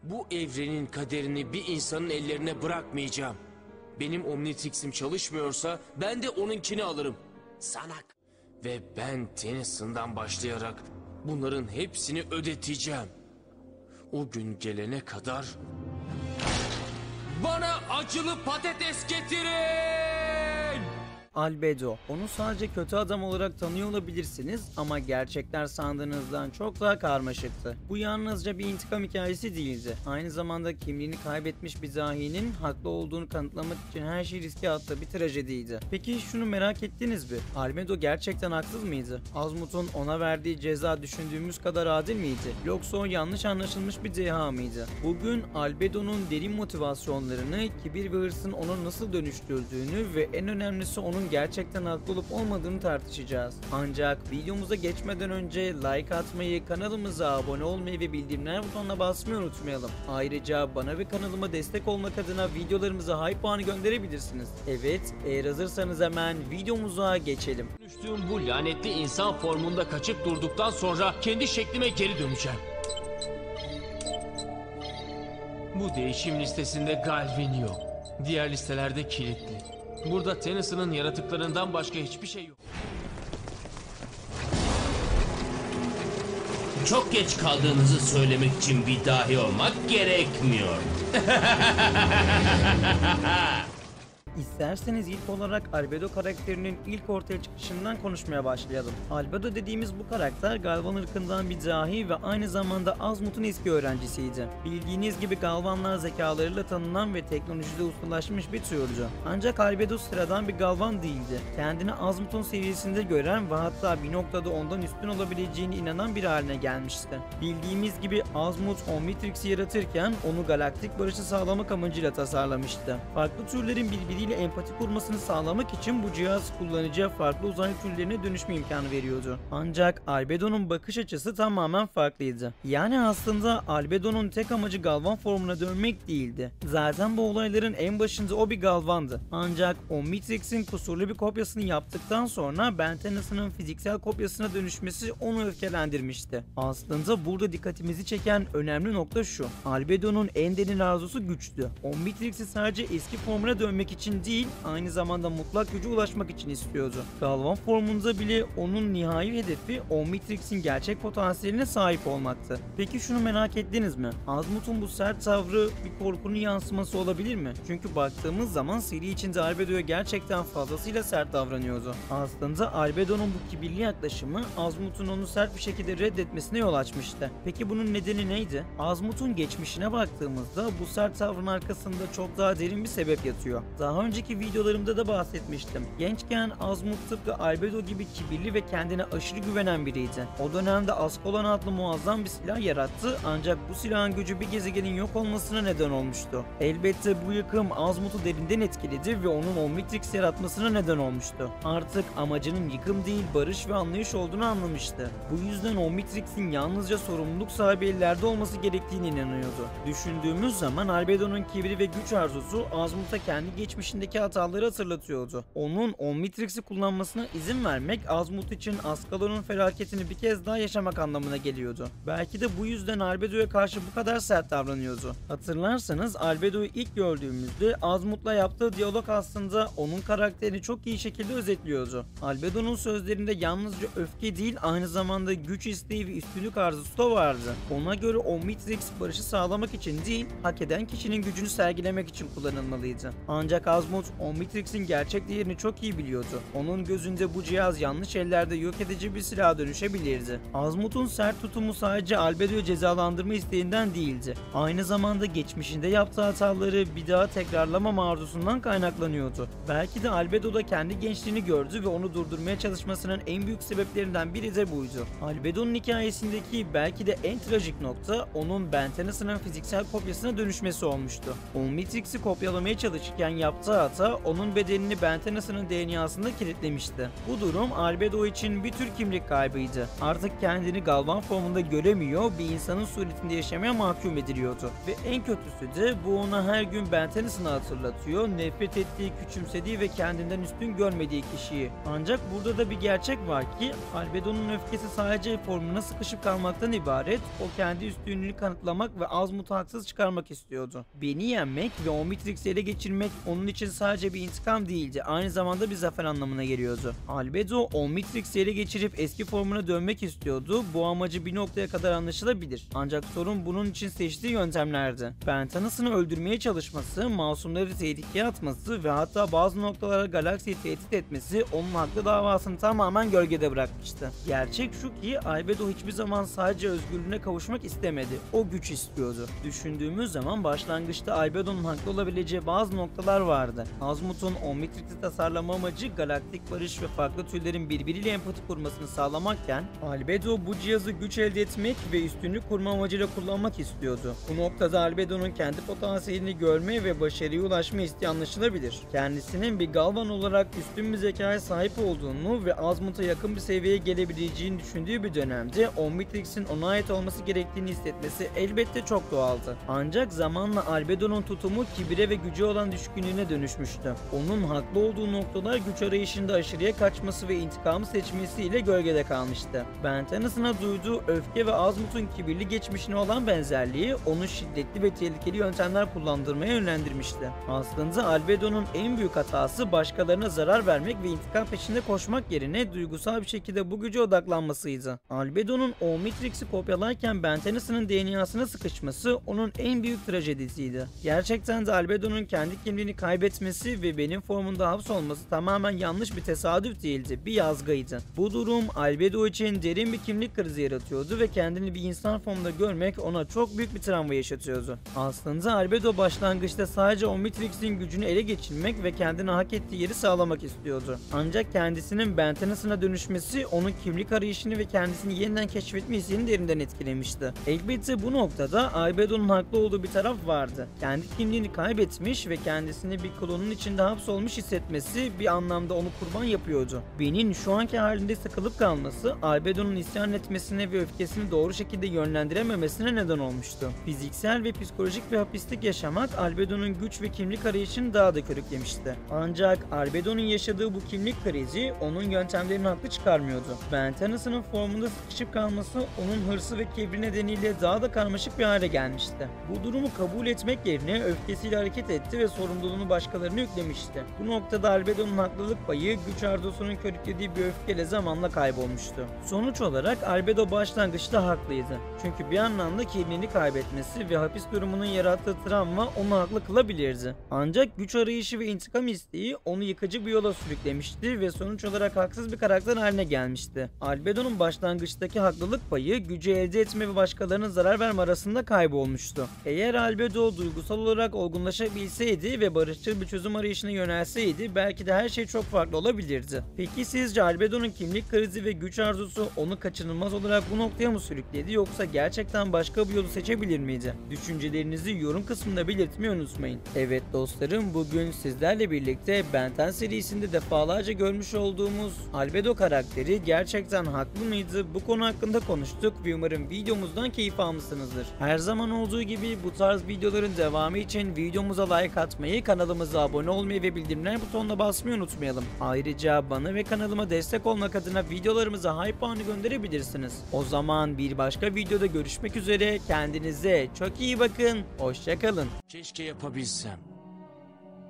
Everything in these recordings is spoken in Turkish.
Bu evrenin kaderini bir insanın ellerine bırakmayacağım. Benim Omnitrix'im çalışmıyorsa ben de onunkini alırım. Sanak. Ve ben Tennyson'dan başlayarak bunların hepsini ödeteceğim. O gün gelene kadar bana acılı patates getirin! Albedo. Onu sadece kötü adam olarak tanıyor olabilirsiniz ama gerçekler sandığınızdan çok daha karmaşıktı. Bu yalnızca bir intikam hikayesi değildi. Aynı zamanda kimliğini kaybetmiş bir zahinin haklı olduğunu kanıtlamak için her şeyi riske attığı bir trajediydi. Peki şunu merak ettiniz mi? Albedo gerçekten haksız mıydı? Azmut'un ona verdiği ceza düşündüğümüz kadar adil miydi? Yoksa o yanlış anlaşılmış bir deha mıydı? Bugün Albedo'nun derin motivasyonlarını, kibir ve hırsın onu nasıl dönüştürdüğünü ve en önemlisi onun gerçekten haklı olup olmadığını tartışacağız. Ancak videomuza geçmeden önce like atmayı, kanalımıza abone olmayı ve bildirimler butonuna basmayı unutmayalım. Ayrıca bana ve kanalıma destek olmak adına videolarımıza hype puanı gönderebilirsiniz. Evet, eğer hazırsanız hemen videomuza geçelim. Dönüştüğüm bu lanetli insan formunda kaçıp durduktan sonra kendi şeklime geri döneceğim. Bu değişim listesinde Galvin yok. Diğer listelerde kilitli. Burada Tennyson'ın yaratıklarından başka hiçbir şey yok. Çok geç kaldığınızı söylemek için bir dahi olmak gerekmiyor. İsterseniz ilk olarak Albedo karakterinin ilk ortaya çıkışından konuşmaya başlayalım. Albedo dediğimiz bu karakter Galvan ırkından bir dahi ve aynı zamanda Azmut'un eski öğrencisiydi. Bildiğiniz gibi Galvanlar zekalarıyla tanınan ve teknolojide ustalaşmış bir türdü. Ancak Albedo sıradan bir Galvan değildi. Kendini Azmut'un seviyesinde gören ve hatta bir noktada ondan üstün olabileceğine inanan bir haline gelmişti. Bildiğimiz gibi Azmut Omnitrix'i yaratırken onu galaktik barışı sağlamak amacıyla tasarlamıştı. Farklı türlerin birbiriyle empati kurmasını sağlamak için bu cihaz kullanıcıya farklı uzay türlerine dönüşme imkanı veriyordu. Ancak Albedo'nun bakış açısı tamamen farklıydı. Yani aslında Albedo'nun tek amacı Galvan formuna dönmek değildi. Zaten bu olayların en başında o bir Galvan'dı. Ancak Omnitrix'in kusurlu bir kopyasını yaptıktan sonra Ben Tennyson'ın fiziksel kopyasına dönüşmesi onu öfkelendirmişti. Aslında burada dikkatimizi çeken önemli nokta şu: Albedo'nun en derin arzusu güçtü. Omnitrix'i sadece eski formuna dönmek için değil, aynı zamanda mutlak güce ulaşmak için istiyordu. Galvan formunda bile onun nihai hedefi Omnitrix'in gerçek potansiyeline sahip olmaktı. Peki şunu merak ettiniz mi? Azmut'un bu sert tavrı bir korkunun yansıması olabilir mi? Çünkü baktığımız zaman seri içinde Albedo'ya gerçekten fazlasıyla sert davranıyordu. Aslında Albedo'nun bu kibirli yaklaşımı Azmut'un onu sert bir şekilde reddetmesine yol açmıştı. Peki bunun nedeni neydi? Azmut'un geçmişine baktığımızda bu sert tavrın arkasında çok daha derin bir sebep yatıyor. Daha önceki videolarımda da bahsetmiştim. Gençken Azmut tıpkı Albedo gibi kibirli ve kendine aşırı güvenen biriydi. O dönemde Askolan adlı muazzam bir silah yarattı, ancak bu silahın gücü bir gezegenin yok olmasına neden olmuştu. Elbette bu yıkım Azmut'u derinden etkiledi ve onun Omnitrix yaratmasına neden olmuştu. Artık amacının yıkım değil, barış ve anlayış olduğunu anlamıştı. Bu yüzden Omnitrix'in yalnızca sorumluluk sahibi ellerde olması gerektiğine inanıyordu. Düşündüğümüz zaman Albedo'nun kibri ve güç arzusu Azmut'a kendi geçmişindeki hataları hatırlatıyordu. Onun Omnitrix'i kullanmasına izin vermek Azmut için Ascalon'un felaketini bir kez daha yaşamak anlamına geliyordu. Belki de bu yüzden Albedo'ya karşı bu kadar sert davranıyordu. Hatırlarsanız Albedo'yu ilk gördüğümüzde Azmut'la yaptığı diyalog aslında onun karakterini çok iyi şekilde özetliyordu. Albedo'nun sözlerinde yalnızca öfke değil, aynı zamanda güç isteği ve üstünlük arzusu da vardı. Ona göre Omnitrix barışı sağlamak için değil, hak eden kişinin gücünü sergilemek için kullanılmalıydı. Ancak Azmut, Omnitrix'in gerçek değerini çok iyi biliyordu. Onun gözünde bu cihaz yanlış ellerde yok edici bir silaha dönüşebilirdi. Azmut'un sert tutumu sadece Albedo'yu cezalandırma isteğinden değildi. Aynı zamanda geçmişinde yaptığı hataları bir daha tekrarlamama arzusundan kaynaklanıyordu. Belki de Albedo da kendi gençliğini gördü ve onu durdurmaya çalışmasının en büyük sebeplerinden biri de buydu. Albedo'nun hikayesindeki belki de en trajik nokta onun Ben Tennyson'ın fiziksel kopyasına dönüşmesi olmuştu. Omnitrix'i kopyalamaya çalışırken yaptığı ata ata onun bedenini Ben Tennyson'ın DNA'sında kilitlemişti. Bu durum Albedo için bir tür kimlik kaybıydı. Artık kendini Galvan formunda göremiyor, bir insanın suretinde yaşamaya mahkum ediliyordu. Ve en kötüsü de bu ona her gün Ben Tennyson'ı hatırlatıyor, nefret ettiği, küçümsediği ve kendinden üstün görmediği kişiyi. Ancak burada da bir gerçek var ki Albedo'nun öfkesi sadece formuna sıkışıp kalmaktan ibaret. O kendi üstünlüğünü kanıtlamak ve Azmut'u haksız çıkarmak istiyordu. Beni yenmek ve Omnitrix'i ele geçirmek onun için sadece bir intikam değildi, aynı zamanda bir zafer anlamına geliyordu. Albedo Omnitrix'i ele geçirip eski formuna dönmek istiyordu. Bu amacı bir noktaya kadar anlaşılabilir. Ancak sorun bunun için seçtiği yöntemlerdi. Ben Tennyson'ı öldürmeye çalışması, masumları tehlikeye atması ve hatta bazı noktalara galaksiyi tehdit etmesi onun haklı davasını tamamen gölgede bırakmıştı. Gerçek şu ki Albedo hiçbir zaman sadece özgürlüğüne kavuşmak istemedi. O güç istiyordu. Düşündüğümüz zaman başlangıçta Albedo'nun haklı olabileceği bazı noktalar vardı. Azmut'un Omnitrix'i tasarlama amacı galaktik barış ve farklı türlerin birbiriyle empati kurmasını sağlamakken, Albedo bu cihazı güç elde etmek ve üstünlük kurma amacıyla kullanmak istiyordu. Bu noktada Albedo'nun kendi potansiyelini görme ve başarıya ulaşma isteği anlaşılabilir. Kendisinin bir Galvan olarak üstün bir zekaya sahip olduğunu ve Azmut'a yakın bir seviyeye gelebileceğini düşündüğü bir dönemde Omnitrix'in ona ait olması gerektiğini hissetmesi elbette çok doğaldı. Ancak zamanla Albedo'nun tutumu kibire ve güce olan düşkünlüğüne dönüşmüştü. Onun haklı olduğu noktalar güç arayışında aşırıya kaçması ve intikamı seçmesiyle gölgede kalmıştı. Ben Tennyson'a duyduğu öfke ve Azmut'un kibirli geçmişine olan benzerliği onu şiddetli ve tehlikeli yöntemler kullandırmaya yönlendirmişti. Aslında Albedo'nun en büyük hatası başkalarına zarar vermek ve intikam peşinde koşmak yerine duygusal bir şekilde bu güce odaklanmasıydı. Albedo'nun Omnitrix'i kopyalarken Ben Tennyson'ın DNA'sına sıkışması onun en büyük trajedisiydi. Gerçekten de Albedo'nun kendi kimliğini kaybetmesi ve benim formunda hapsolması tamamen yanlış bir tesadüf değildi, bir yazgıydı. Bu durum Albedo için derin bir kimlik krizi yaratıyordu ve kendini bir insan formunda görmek ona çok büyük bir travma yaşatıyordu. Aslında Albedo başlangıçta sadece Omnitrix'in gücünü ele geçirmek ve kendine hak ettiği yeri sağlamak istiyordu. Ancak kendisinin Ben Tennyson'a dönüşmesi onun kimlik arayışını ve kendisini yeniden keşfetme isteğini derinden etkilemişti. Elbette bu noktada Albedo'nun haklı olduğu bir taraf vardı. Kendi kimliğini kaybetmiş ve kendisini bir klonun içinde hapsolmuş hissetmesi bir anlamda onu kurban yapıyordu. Ben'in şu anki halinde sıkılıp kalması Albedo'nun isyan etmesine ve öfkesini doğru şekilde yönlendirememesine neden olmuştu. Fiziksel ve psikolojik bir hapislik yaşamak Albedo'nun güç ve kimlik arayışını daha da körüklemişti. Ancak Albedo'nun yaşadığı bu kimlik krizi onun yöntemlerini haklı çıkarmıyordu. Ben Tennyson'ın formunda sıkışıp kalması onun hırsı ve kibri nedeniyle daha da karmaşık bir hale gelmişti. Bu durumu kabul etmek yerine öfkesiyle hareket etti ve sorumluluğunu başkalarına yüklemişti. Bu noktada Albedo'nun haklılık payı güç arzusunun körüklediği bir öfkeyle zamanla kaybolmuştu. Sonuç olarak Albedo başlangıçta haklıydı. Çünkü bir anlamda kimliğini kaybetmesi ve hapis durumunun yarattığı travma onu haklı kılabilirdi. Ancak güç arayışı ve intikam isteği onu yıkıcı bir yola sürüklemişti ve sonuç olarak haksız bir karakter haline gelmişti. Albedo'nun başlangıçtaki haklılık payı gücü elde etme ve başkalarına zarar verme arasında kaybolmuştu. Eğer Albedo duygusal olarak olgunlaşabilseydi ve barışçıl bir çözüm arayışına yönelseydi belki de her şey çok farklı olabilirdi. Peki sizce Albedo'nun kimlik krizi ve güç arzusu onu kaçınılmaz olarak bu noktaya mı sürükledi yoksa gerçekten başka bir yolu seçebilir miydi? Düşüncelerinizi yorum kısmında belirtmeyi unutmayın. Evet dostlarım, bugün sizlerle birlikte Ben 10 serisinde defalarca görmüş olduğumuz Albedo karakteri gerçekten haklı mıydı? Bu konu hakkında konuştuk ve umarım videomuzdan keyif almışsınızdır. Her zaman olduğu gibi bu tarz videoların devamı için videomuza like atmayı, kanalımıza abone olmayı ve bildirimler butonuna basmayı unutmayalım. Ayrıca bana ve kanalıma destek olmak adına videolarımıza hype puanı gönderebilirsiniz. O zaman bir başka videoda görüşmek üzere. Kendinize çok iyi bakın. Hoşça kalın. Keşke yapabilsem.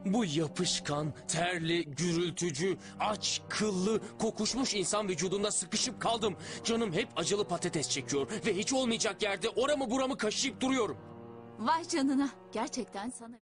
Bu yapışkan, terli, gürültücü, aç, kıllı, kokuşmuş insan vücudunda sıkışıp kaldım. Canım hep acılı patates çekiyor ve hiç olmayacak yerde oramı buramı kaşıyıp duruyorum. Vay canına. Gerçekten sana...